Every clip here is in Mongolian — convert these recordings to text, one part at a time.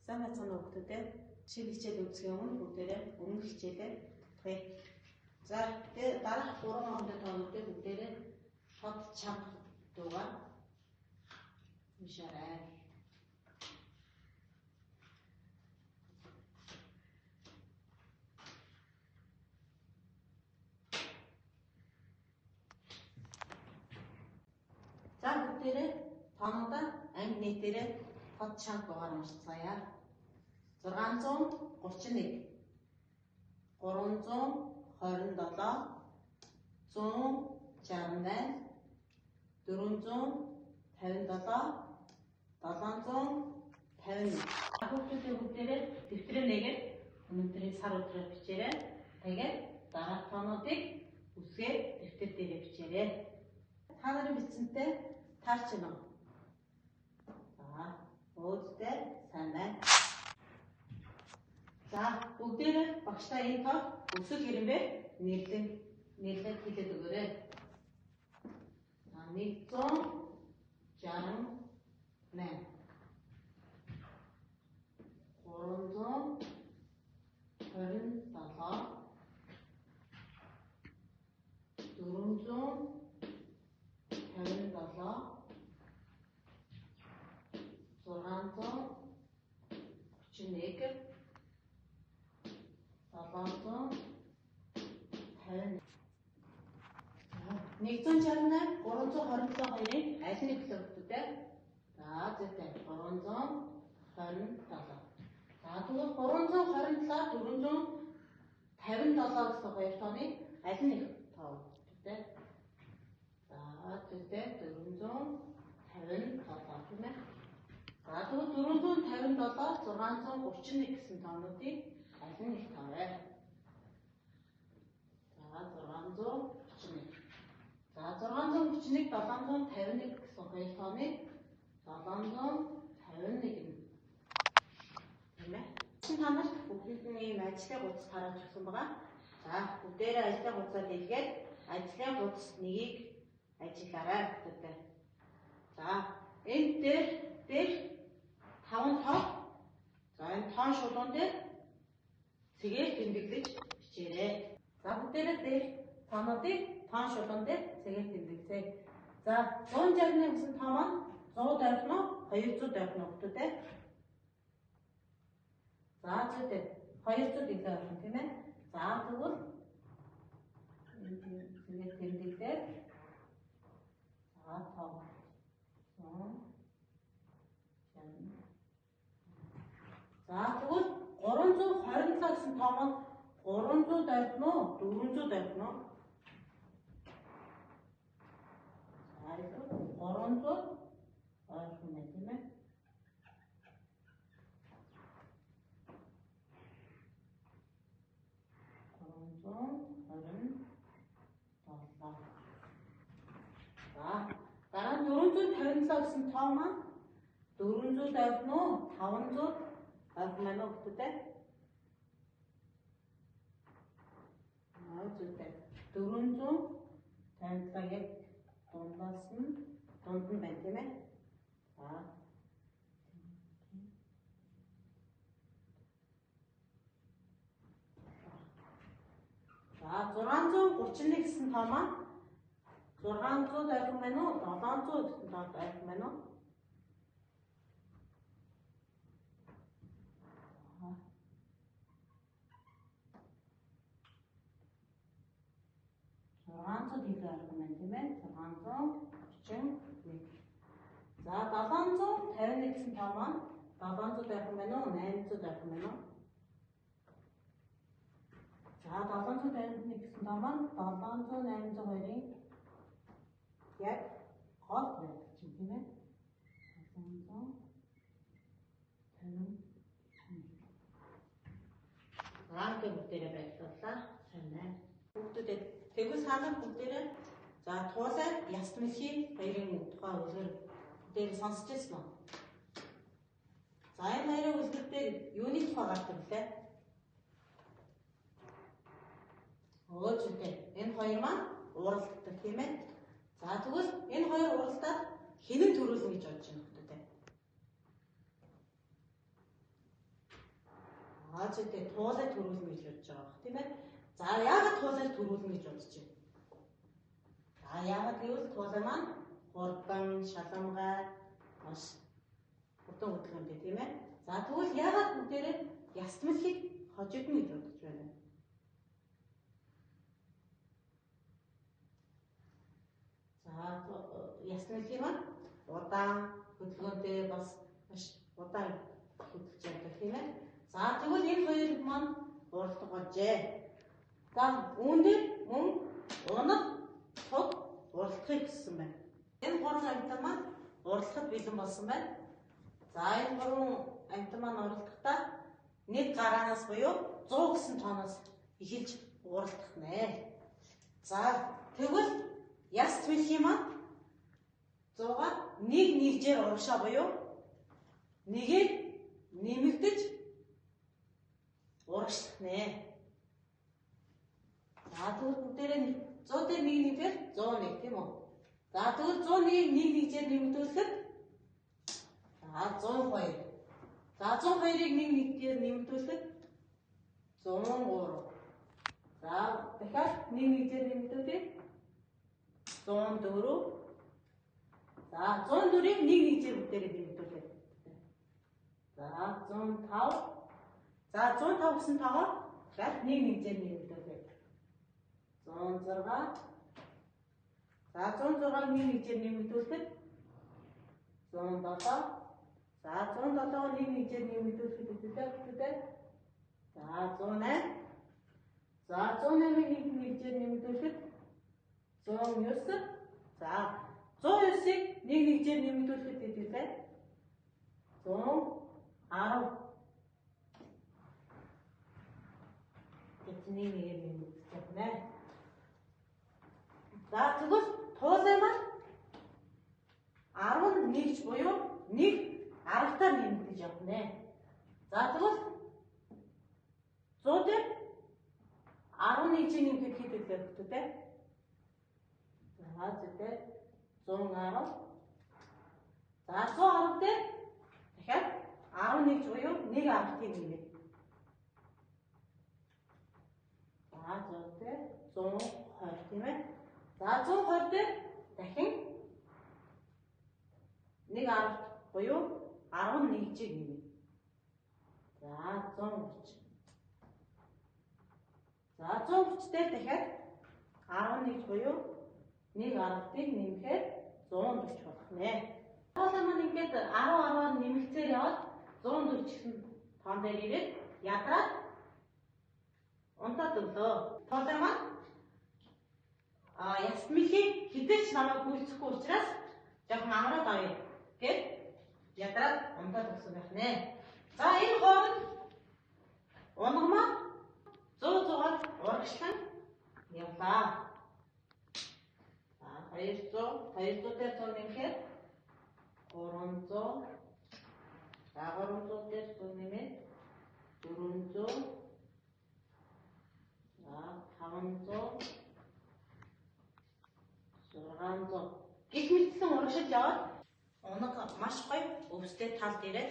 Сайн байцгаана уу хүүхдүүдээ. Жишээ хичээл үзэх юм бүгдээрээ өмнөх хичээлээ тгье. За тэгээ дараах 3 хоногийн тоонуудыг бүгдээрээ шод чанга дуугаар уншаарай. За бүгдээрээ тоонуудаа анги нийтээрээ шод чанга дуугаар уншицгаая. 631 327 168 457 751 хүүхдүүдийн бүгдээрээ дэвтрээ нэгээд өнөөдрийн сар өдрөөр бичээрэй. Тэгээд дараах тоонуудыг үсгээр дэвтэр дээрээ бичээрэй. Та нарын бичсэнтэй таарч байна уу? За, өөдтэй сайн байна. За, бүгдээрээ багштай энэ тоо өсөг хэрэмбэр нэрлэн хэлээд өгөөрэй. 168 327-ийн аль нэг төлөвтэй. За зүйтэй 327. За тэгвэл 327 457 гэсэн хоёр тооны аль нэг тоо төлөвтэй. За зүйтэй 457 тийм ээ. За тэгвэл 457 631 гэсэн тоонуудыг аль нэг тоо вэ? За 631. За 631 751 гэсэн хоёр тооныг 751 тийм ээ. Та нарт бүгдийн ийм ажлын хуудас тарааж өгсөн байгаа. За бүгдээрээ ажлын хуудасаа дэлгээд ажлын хуудас нэгийг ажиллаарай бүгдээ. За энэ дээр 5 тоо. За энэ тоон шулуун дээр цэгээр тэмдэглэж бичээрэй. За бүгдээрээ дээр тоонуудыг тоон шулуун дээр цэгээр тэмдэглэе. За 161 гэсэн тоо маань 100 дойрхон уу 200 дойрхон уу бүгдээ. За зүйтэй 200 илүү орхон тийм ээ. За тэгвэл цэгээр тэмдэглээ. За тоо 100. За тэгвэл 327 гэсэн тоо маань 300 дойрхон уу 400 дойрхон уу? 300 орхон байна тийм ээ. За дараа нь 457 гэсэн тоо маань 400 дойрхон уу 500 орхон байна уу бүгдээ? Зүйтэй 457 яг дундаас нь дунд нь байна тийм ээ. За 631 гэсэн тоо маань 600 дойрхон байна уу 700 гэсэн тоо дойрхон байна уу? 600 илүү орхон байна тийм ээ. 631. За 751 гэсэн тоо маань 700 дойрхон байна уу 800 дойрхон байна уу? За 751 гэсэн тоо маань 700 802-ын яг гол байдаг тийм ээ. 750. Ранг бүгдээрээ байрлууллаа. Сайн байна. Бүгдээ тэгвэл санаа бүгдээрээ за туулай яс мэлхийн хоёрын тухай үлгэр дээр сонсч ирсэн үү? За энэ хоёрын үлгэр дээр юуны тухай гардаг вэ? Зүйтэй энэ хоёр маань уралддаг тийм ээ. За тэгвэл энэ хоёр уралдаад хинэн төрүүлнэ гэж бодож байна. чи тэ туулай төрүүлнэ гэж бодож байгаа бох тийм ээ. За яагаад туулай төрүүлнэ гэж бодож байна? За яагаад гэвэл туулай маань хурдан, шаламгай маш хурдан хөдөлгөөнтэй тийм ээ. За тэгвэл яагаад бүгдээрээ ястмалхийг хожигдно гэж бодож байна? За ястмалхийг маань удаан хөдөлгөөнтэй бас маш удаан хөдөлж байдаг тийм ээ. За тэгвэл энэ хоёр маань уралдах болжээ. За үүндээ мөн унаг цуг уралдахыг хүссэн байна. Энэ гурван амьтан маань уралдахад бэлэн болсон байна. За энэ гурван амьтан маань уралдахдаа нэг гараанаас буюу 100 гэсэн тооноос эхэлж уралдах нэ. За тэгвэл яст мэлхий маань 100-аар нэг нэгжээр урагшаа буюу нэгийг нэмэгдэж урагшлах нэ. За тэгвэл бүгдээрээ 100 дээр 1 нэмэхээр 101 тийм үү? За тэгвэл 101-ийг 1 нэгжээр нэмэгдүүлэхэд за 102. За 102-ыг 1 нэгжээр нэмэгдүүлэхэд 103. За дахиад 1 нэгжээр нэмэгдүүлэхэд 104. За 104-ийг 1 нэгжээр бүгдээрээ нэмэгдүүлэхэд за 105. За 105 гэсэн тоогоо дахиад 1 нэгжээр нэмэгдүүлэхэд 106. За 106-ыг 1 нэгжээр нэмэгдүүлэхэд 107. За 107-ыг 1 нэгжээр нэмэгдүүлэхэд бүгдээ за 108. За 108-ыг 1 нэгжээр нэмэгдүүлэхэд 109. За 109-ыг 1 нэгжээр нэмэгдүүлэхэд бүгдээ 110. Тэний нэг нэмэгдэх нэ. За тэгвэл туулай маань 11 буюу 1 10-таар нэмэгдэж явна нэ. За тэгвэл 100 дээр 11-ийг нэмэхэд хэд үлээ бүгдээ? За зүгтээ 110. За 110 дээр дахиад 11 буюу 1 10-ыг нэмээ. За зүгтээ 120 тийм ээ. За 120 дээр дахин 1 10 буюу 11-ийг нэмээ. За 130. За 130 дээр дахиад 11 буюу 1 10-ыг нэмэхээр 140 болох нэ. Туулай маань ингээд 10-10-аар нэмэгцээр яваад 140 гэсэн тоон дээр ирээд ядраад унтаад өглөө. Туулай маань ястмалхийг хідээч намайг гүйцэхгүй учраас жоохон амраад авъя гэд ядраад унтаад өгсөн байх нэ. За энэ хооронд унаг маань 100-100-аар урагшлан явлаа. За 200 дээр 100 нэмэхээр 300. За 300 дээр 100 нэмээд 400. За 500. 600. Гэх мэтсэн урагшиж яваад унаг маш гоё өвстэй тал дээрээ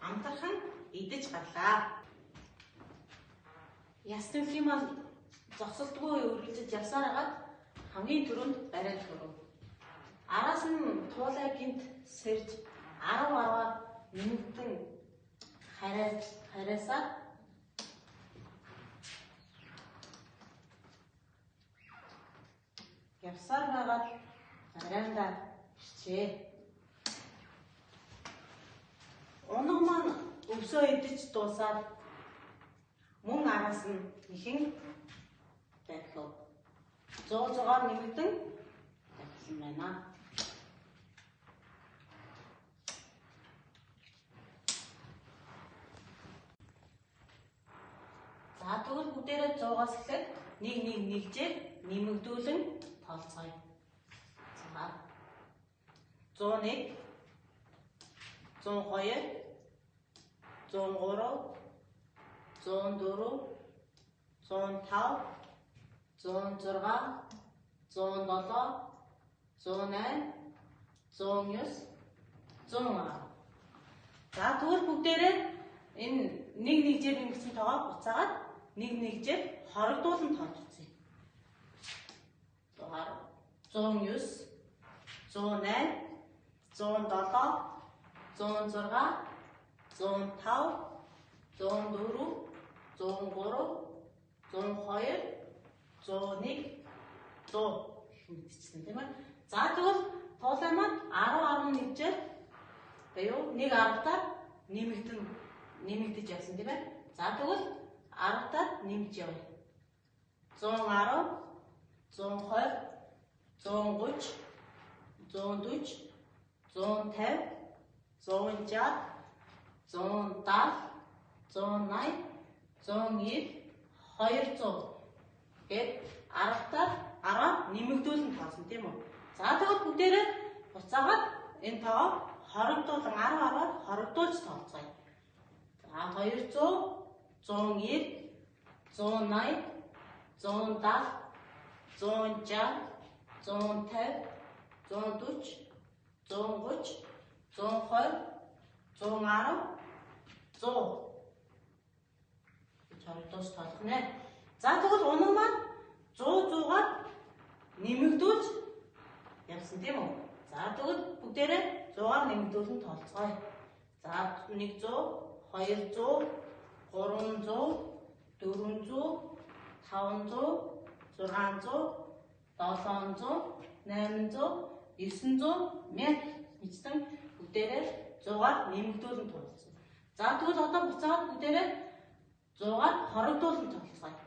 амтархан идэж гарлаа. Ястмалхий маань зогсолтгүй үргэлжлэж явсаар хагаад хамгийн түрүүнд бариад хүрв. Араас нь туулай гинт сэрж 10-10-аар нэмэгдэн хараасаа явсаар байгаад гараандаа ирчээ. Унаг маань өвсөө идэж дуусаад мөн араас нь ихэн дахив 100-100-аар нэмэгдэн тавьсан байна. За тэгвэл бүгдээрээ 100-аас эхлээд 1 нэгжээр нэмэгдүүлэн тоолцгоё. За 101, 102, 103, 104, 105, 106, 107, 108, 109, 110. За тэгвэл бүгдээрээ Энэ нэг нэгжээр ингэсэн тоогоо буцаагаад нэг нэгжээр хорогдуулан тоолж үзье. 109, 108, 107, 106, 105, 104, 103, 102, 101, 100 мэдчихсэн тийм ээ. За тэгвэл туулай маань 10 нэгжээр буюу нэг 10-таар нэмэгдэж явсан тийм ээ. За тэгвэл 10-таар нэмж явъя. 110, 120, 130, 140, 150, 160, 170, 180, 190, 200 гээд 10-таар 10 нэмэгдүүлэн тоосон тийм үү. За тэгвэл бүгдээрээ буцаагаад энэ тоогоо хорогдуулан 10-10-аар хорогдуулж тооцгоё. За 200, 190, 180, 170, 160, 150, 140, 130, 120, 110, 100 хорогдуулж тоолох нэ. За тэгвэл унаг маань 100-100-аар нэмэгдүүлж явсан тийм үү? За тэгвэл бүгдээрээ 100-аар нэмэгдүүлэн тоолцгоё. За 100, 200, 300, 400, 500, 600, 700, 800, 900, 1000 мэдсэн бүгдээрээ 100-аар нэмэгдүүлэн тоолцсон. За тэгвэл одоо буцаад бүгдээрээ 100-аар хорогдуулан тоолцгоё.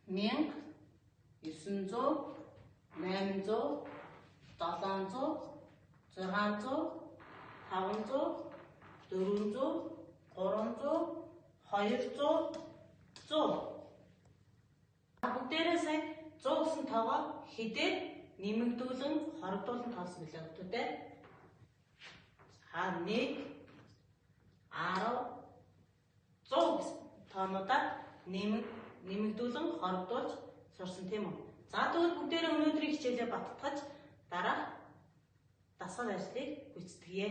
1000, 900, 800, 700, 600, 500, 400, 300, 200, 100. Бүгдээрээ сая 100 гэсэн тоогоо хэдээр нэмэгдүүлэн хорогдуулан тоолсон билээ хүмүүстээ. За 1, 10, 100 гэсэн тоонуудаар нэмэгдүүлэн хорогдуулж сурсан тийм үү. За тэгвэл бүгдээрээ өнөөдрийн хичээлээ баттгаж дараах дасгал ажлыг гүйцэтгэе.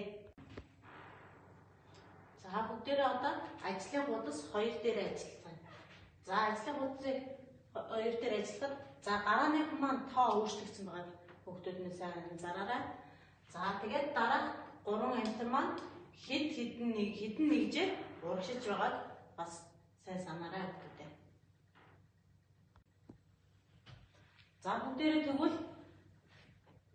За бүгдээрээ одоо ажлын хуудас 2 дээр ажиллая. За ажлын хуудасыг 2 дээр ажиллахад за гарааных маань тоо өөрчлөгдсөн байгааг хүүхдүүд сайн анзаараарай. За тэгээд дараах 3 амтар маань хэдэн нэгжээр урагшиж байгааг бас сайн санаарай хүүхдүүдээ. За бүгдээрээ тэгвэл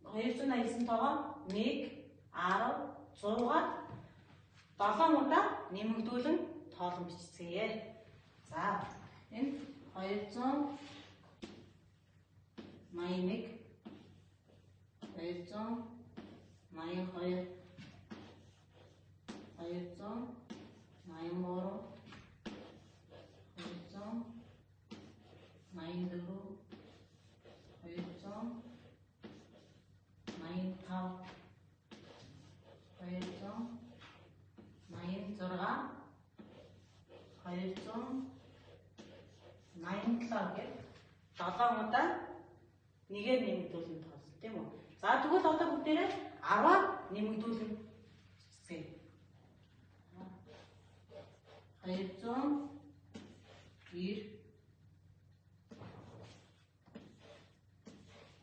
289 тоогоо 1, 10, 100-аар 7 удаа нэмэгдүүлэн тоолон бичцгээе. За энэ 281, 282, 87 гээд 7 удаа нэгээр нэмэгдүүлэн тоолсон тийм үү? За тэгвэл одоо бүгдээрээ 10-аар нэмэгдүүлэн бичцгээе. 290,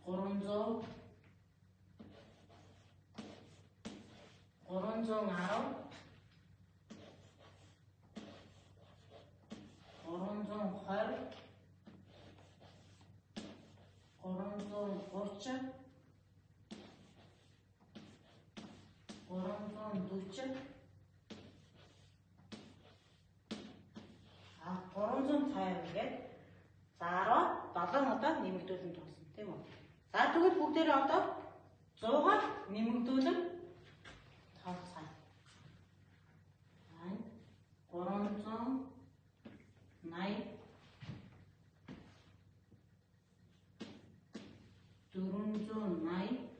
300, 310, 320, 330, 350 гээд за 7 удаа нэмэгдүүлэн тоосон тийм үү? За тэгвэл бүгдээрээ одоо 100-аар нэмэгдүүлэн тооцгоё. 380, 480, 580,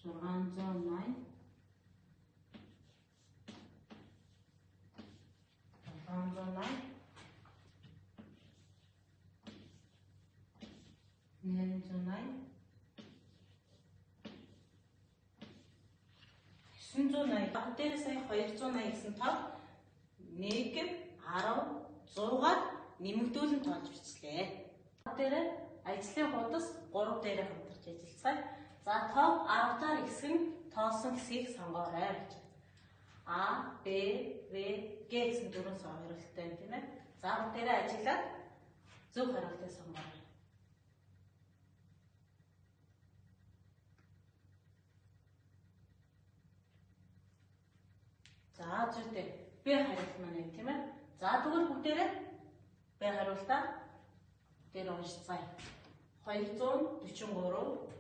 690, 790, 880 980 баг дээр сая 280 гэсэн тоо 1 10 6-аар нэмэгдүүлэн тоолж бичлээ. Дээр ажлын хуудас 3 дээр хамтарч ажиллацгаая. За тоо 10-аар ихсэн тоосон хэсгийг сонгоорой гэж. А, Б, В, Г гэсэн дөрвөн хариулттай юм тийм ээ. За бүгдээрээ ажиглаад зөв хариултыг сонгоорой. За зүйтэй Б хариулт маань юм тийм ээ. За тэгвэл бүгдээрээ Б хариултаа дээр уншицгаая. 243,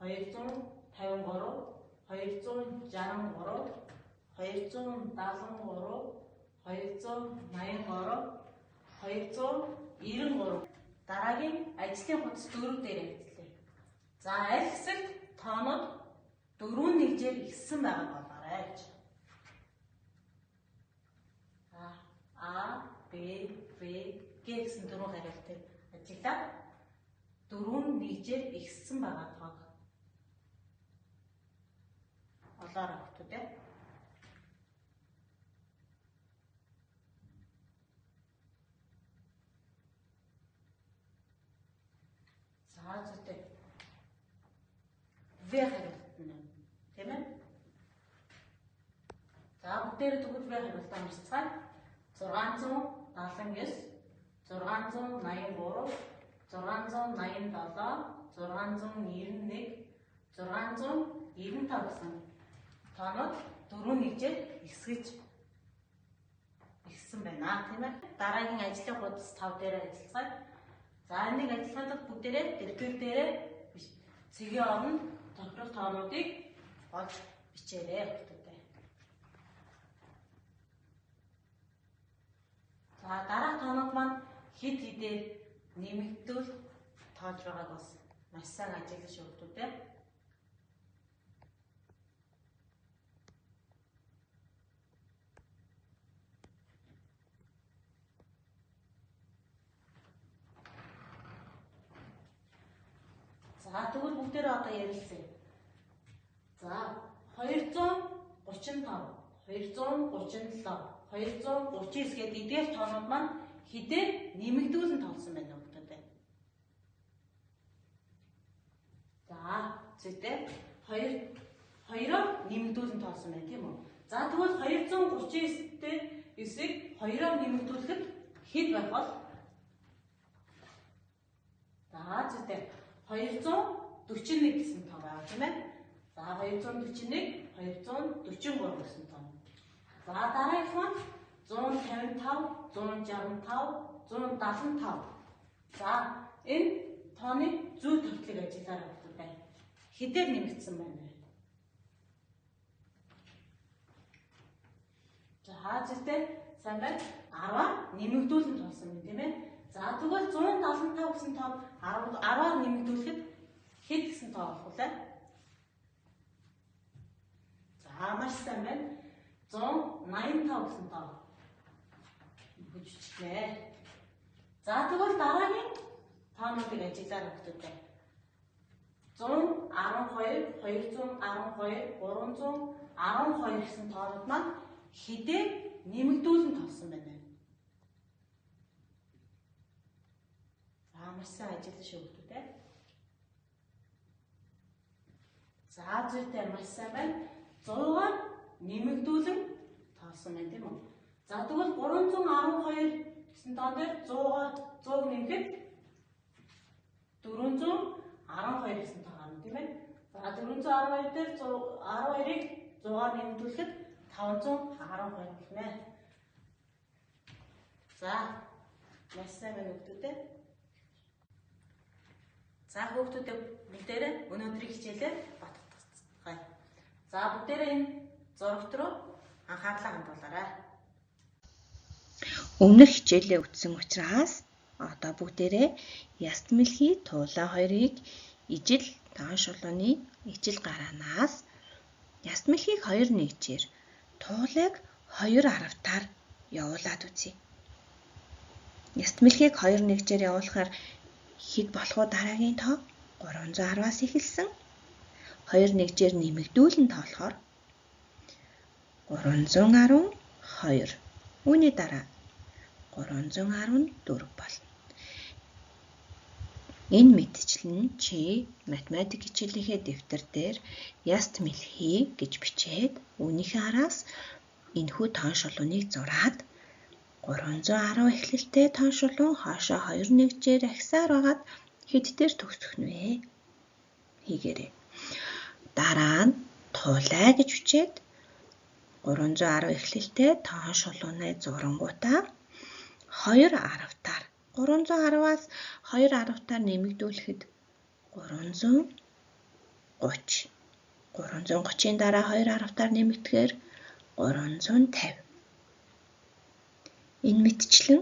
253, 263, 273, 283, 293, дараагийн ажлын хуудас 4 дээр ажиллая. За аль хэсэгт тоонууд 4 нэгжээр ихссэн байгааг олоорой гэж. А, Б, В, Г гэсэн дөрвөн хариултыг ажиглаад 4 нэгжээр ихссэн байгаа тоог олоорой хэмтүүд ээ. За зүйтэй В хариулт нь тийм ээ. За бүгдээрээ тэгвэл В хариултаа уншицгаая. 679, 683, 687, 691, 695 гэсэн тоонууд 4 нэгжээр ихссэн байна тийм ээ. Дараагийн ажлын хуудас 5 дээр ажиллацгаая. За энийг ажиллахад бүгдээрээ дэлгүүр дээрээ цэгийн оронд тохирол тоонуудыг олж бичээрэй бүгдээ. За дараах тоонууд маань хэд хэдээр нэмэгдүүл тоолж байгааг бас маш сайн ажиглаж өгдөө. За тэгвэл бүгдээрээ одоо ярилцъя. За 235, 237, 239 гэдэг эдгээр тоонууд маань хэдээр нэмэгдүүлэн тоолсон байна уу гэдэг. За зүйтэй 2-оор нэмэгдүүлэн тоолсон байна тийм үү? За тэгвэл 239-тэй 9-ийг 2-оор нэмэгдүүлэхэд хэд байх бол? За зүйтэй 241 гэсэн тоо байгаа тийм ээ. За 241, 243 гэсэн тоо. За дараагийнх нь 155, 165, 175. За энэ тооны зүй тогтлыг ажиглаарай бүгдээ. Хэдээр нэмэгдсэн байна вэ? За зүйтэй сайн байна. 10-аар нэмэгдүүлэн тоолсон юм тийм ээ. За тэгвэл 175 гэсэн тоо 10-аар нэмэгдүүлэхэд хэд гэсэн тоо болох вэ? За маш сайн байна. 185 гэсэн тоо бүжиглээ. За тэгвэл дараагийн тоонуудыг ажиглаарай бүгдээ. 112, 212, 312 гэсэн тоонууд маань хэдээр нэмэгдүүлэн тоолсон байна вэ? Маш сайн ажиллаж өгдөө. За зүйтэй маш сайн байна. 100-аар нэмэгдүүлэн тоолсон байна тийм үү? За тэгвэл 312 гэсэн тоон дээр 100-аар 100 нэмэхэд 412 гэсэн тоо гарна тийм ээ. За 412 дээр 12-ыг 100-аар нэмэгдүүлэхэд 512 болно. За маш сайн байна өгдөө. За хүүхдүүдээ бүгдээрээ өнөөдрийн хичээлээр батгацгаая. За бүгдээрээ энэ зурагт руу анхаарлаа хандуулаарай. Өмнөх хичээлээ үзсэн учраас одоо бүгдээрээ яст мэлхий туулаа хоёрыг ижил таан шулууны ижил гараанаас яст мэлхийг 2 нэгжээр туулыг 2 аравтаар явуулаад үзье. Яст мэлхийг 2 нэгжээр явуулахаар хэд болох вэ дараагийн тоо? 310-аас эхэлсэн 2 нэгжээр нэмэгдүүлэн тоолохоор 312. Үүний дараа 314 болно. Энэ мэдчил нь чи математик хичээлийнхээ дэвтэр дээр яст мэлхий гэж бичээд үүнийхээ араас энэхүү тоон шулууныг зураад 310 эхлэлтэй тоон шулуун хаашаа 2 нэгжээр ахисаар байгаад хэд дээр төгсөх нь вэ? Хийгээрэй. Дараа нь туулай гэж бичээд 310 эхлэлтэй тоон шулуунаа зурангуудаа 2 аравтаар 310-аас 2 аравтаар нэмэгдүүлэхэд 330. 330-ийн дараа 2 аравтаар нэмэгдэхээр 350. Энэ мэтчлэн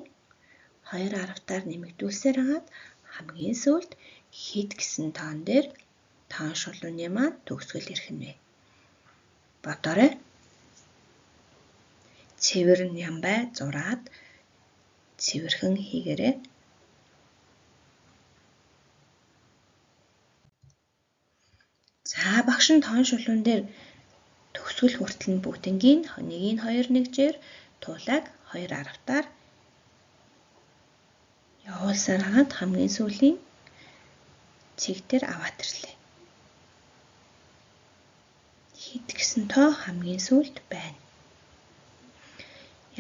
2 аравтаар нэмэгдүүлсээр хагаад хамгийн сүүлд хэд гэсэн тоон дээр тоон шулууны маань төгсгөл ирэх нь вэ? Бодоорой. Цэвэр нямбай зураад цэвэрхэн хийгээрэй. За багш нь тоон шулуун дээр төгсгөл хүртэл нь бүгднгийн 1-ийн 2 нэгжээр туулайг 2 аравтаар явуулсаар хагаад хамгийн сүүлийн цэг дээр аваад ирлээ. Хэд гэсэн тоо хамгийн сүүлд байна.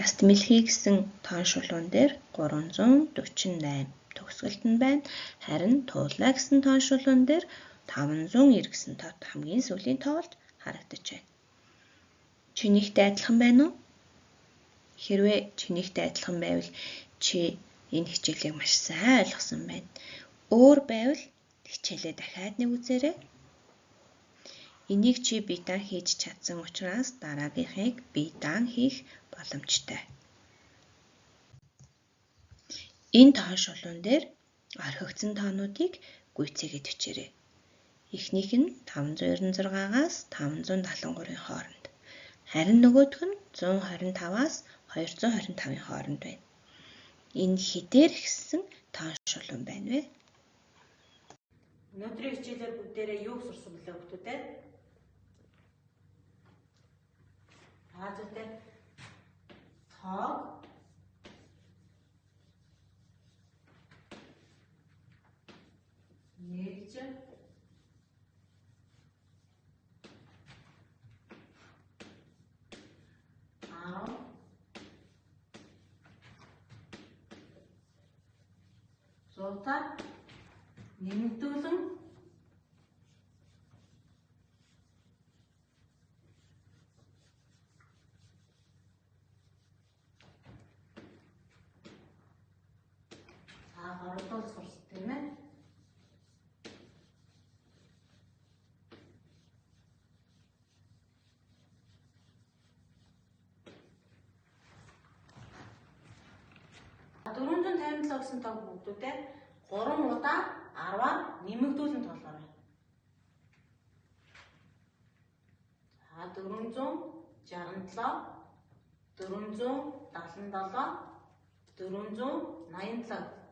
Яст мэлхий гэсэн тоон шулуун дээр 348 төгсгөлт нь байна. Харин туулай гэсэн тоон шулуун дээр 590 гэсэн тоо хамгийн сүүлийн тоо болж харагдаж байна. Чинийхтэй адилхан байна уу? Хэрвээ чинийхтэй адилхан байвал чи энэ хичээлийг маш сайн ойлгосон байна. Өөр байвал хичээлээ дахиад нэг үзээрэй. Энийг чи бие даан хийж чадсан учраас дараагийнхыг бие даан хийх боломжтой. Энэ тоон шулуун дээр орхигдсон тоонуудыг гүйцээгээд бичээрэй. Эхнийх нь 596-аас 573-ийн хооронд. Харин нөгөөх нь 125-аас 225-ийн хооронд байна. Энэ хэдээр ихссэн тоон шулуун байна вэ? Өнөөдрийн хичээлээр бүгдээрээ юу сурсан бэлээ хүүхдүүд ээ? Хаазуутай тоог нэгж зуутаа нэмэгдүүлэн хорлол сурсан тийм ээ. Дөрвөн 457 гэсэн тоог бүгдүүдээ 3 удаа 10-аар нэмэгдүүлэн тоолоорой. За 467, 477, 487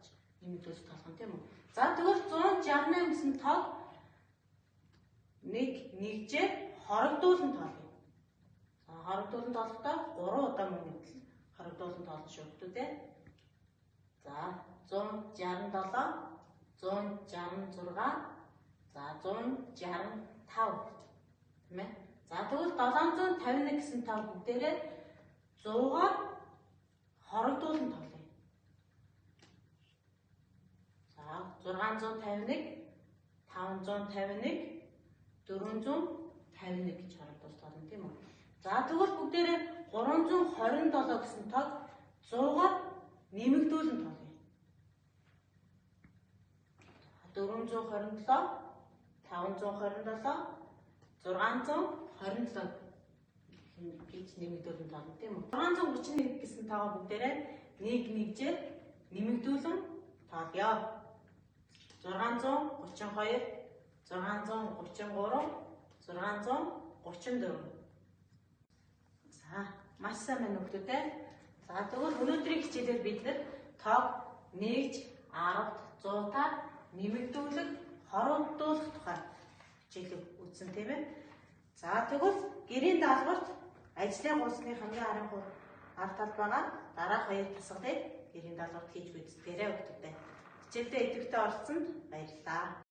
нэмэгдүүлж тоолох нь тийм үү? За тэгвэл 168 гэсэн тоог нэг нэгжээр хорогдуулан тоолъё. За хорогдуулан тоолохдоо 3 удаа мөн хорогдуулан тоолно шүү дээ. За 167, 166, за 165 тийм ээ. За тэгвэл 751 гэсэн тоо бүгдээрээ 100-аар хорогдуулан тоолъё. За 651, 551, 451 гэж хорогдуулж тоолно тийм үү? За тэгвэл бүгдээрээ 327 гэсэн тоог 100-аар нэмэгдүүлэн тоолъё. 427, 527, 627 гэж нэмэгдүүлэн тоолно тийм үү? 631 гэсэн тоогоо бүгдээрээ нэг нэгжээр нэмэгдүүлэн тоолъё. 632, 633, 634. За маш сайн байна хүүхдүүдээ. За тэгвэл өнөөдрийн хичээлээр бид тоог нэгж 10-д 100-аар нэмэгдүүлэг хорогдуулах тухай хичээлийг үзсэн тийм ээ. За тэгвэл гэрийн даалгаварт ажлын гуйсны хамгийн арга тал байгаа дараах хоёр тасгалыг гэрийн даалгаварт хийж гүйцэтгээрэй хүүхдүүдээ. Хичээлдээ идэвхтэй оролцсонд баярлалаа.